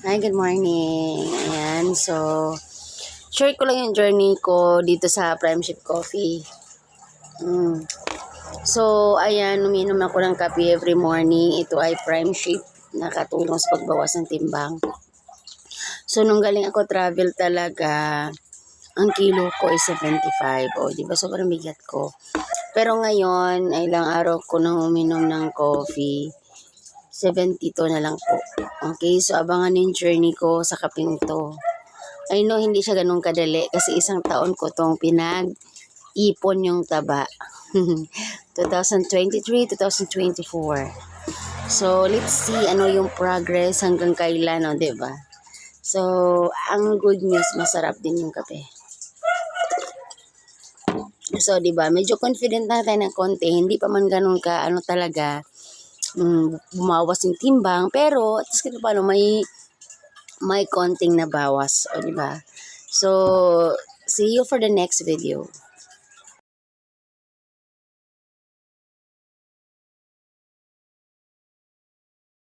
Hi, good morning. Ayan, so, share ko lang yung journey ko dito sa Primeship Coffee. So, ayan, uminom ako ng kape every morning. Ito ay Primeship, nakatulong sa pagbawas ng timbang. So, nung galing ako travel talaga, ang kilo ko ay 75. O, di ba sobrang bigat ko. Pero ngayon, ay ilang araw ko nang uminom ng coffee. 72 na lang po. Okay, so abangan yung journey ko sa kaping to. I know hindi siya ganun kadali kasi isang taon ko tong pinag-ipon yung taba. 2023, 2024. So, let's see ano yung progress hanggang kailan, no, diba? So, ang good news, masarap din yung kape. So, diba, medyo confident na tayo ng konti, hindi pa man ganun ka, ano talaga, bumawas yung timbang, pero at least paano may konting nabawas, o diba? So, see you for the next video.